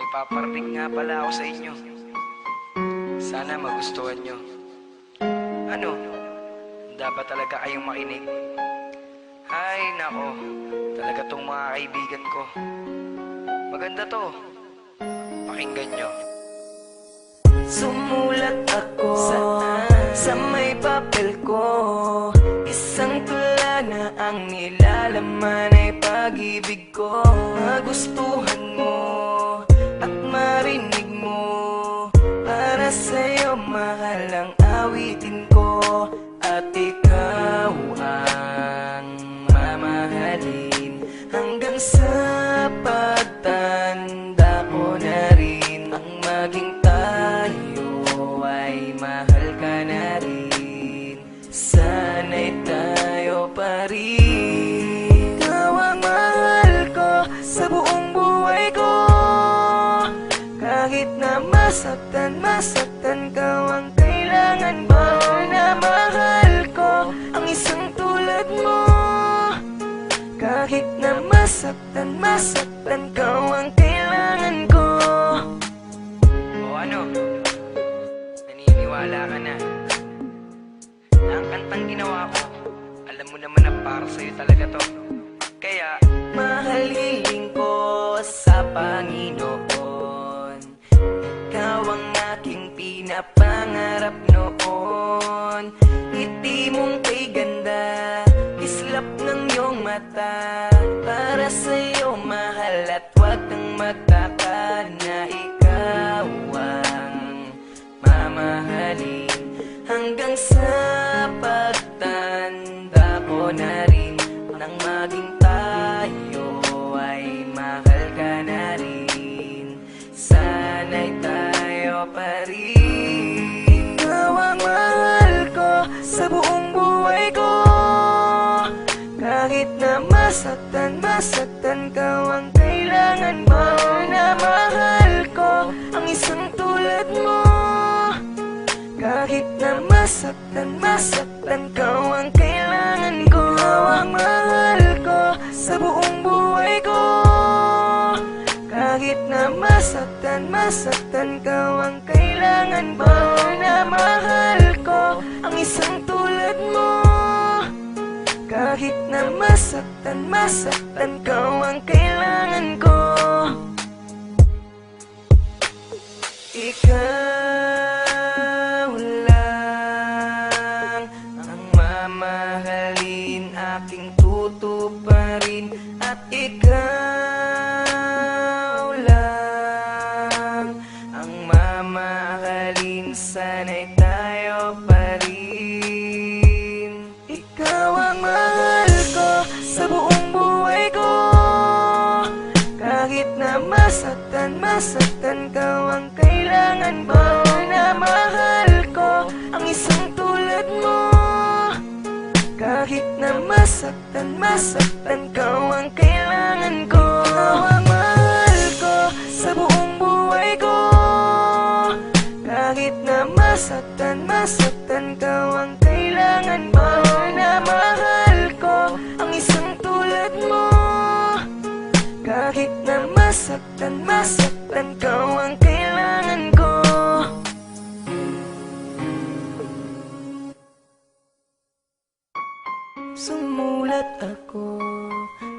paparating nga pala ako sa inyo. Sana magustuhan nyo. Ano? Dapat talaga kayong makinig. Ay, nako. Talaga tong mga kaibigan ko. Maganda to. Pakinggan nyo. Sumulat ako sa may papel ko. Isang tula na ang nilalaman ay pag-ibig ko. Magustuhan mo at marinig mo. Para sa'yo mahal ang awitin ko. At ikaw ang mamahalin hanggang sa pagtanda ko na rin. Ang maging tayo ay mahal ka na rin. Sana'y tayo pa rin. Ikaw ang mahal ko sa buong buhay ko. Kahit na masaktan ka ang kailangan mo. Na mahal ko ang isang tulad mo. Kahit na masaktan ka ang kailangan ko. O ano? Naniniwala ka na? Na ang kantang ginawa ko, alam mo naman na para sa'yo talaga to. Kaya, mahal hiling ko sa Panginoon. Ikaw ang aking pinapangarap noon. Ngiti mong kay ganda, kislap ng iyong mata. Para sa'yo mahal at huwag kang magtaka na ikaw ang mamahalin hanggang sa pagtanda ko na rin. Nang maging tayo ay mahal ka na rin. Sana'y tayo pa rin. Ikaw ang mahal ko sa buong buhay ko. Kahit na masaktan ka ang kailangan mo. Na mahal ko ang isang tulad mo. Kahit na masaktan ka ang kailangan ko. Ikaw ang mahal ko sa buong buhay ko. Kahit na masaktan ka ang kailangan mo. Na mahal ko ang isang tulad mo. Kahit na masaktan ka ang kailangan ko. Ikaw lang ang mamahalin, aking tutuparin. At ikaw lang ang mamahalin. Sana'y tayo pa rin. Ikaw ang mahal ko sa buong buhay ko. Kahit na masaktan ka ang kailangan mo. Na mahal ko ang isang tulad mo. Kahit na masaktan ka ang kailangan ko. Ikaw ang mahal ko sa buong buhay ko. Kahit na masaktan ka ang kailangan mo. Na mahal ko ang isang tulad mo. Kahit na masaktan ka ang kailangan ko. Sumulat ako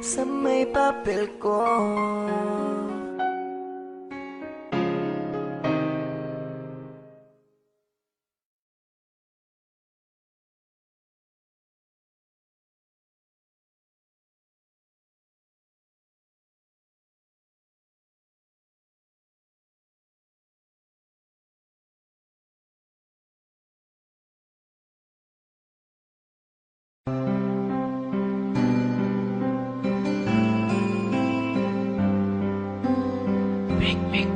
sa may papel ko. make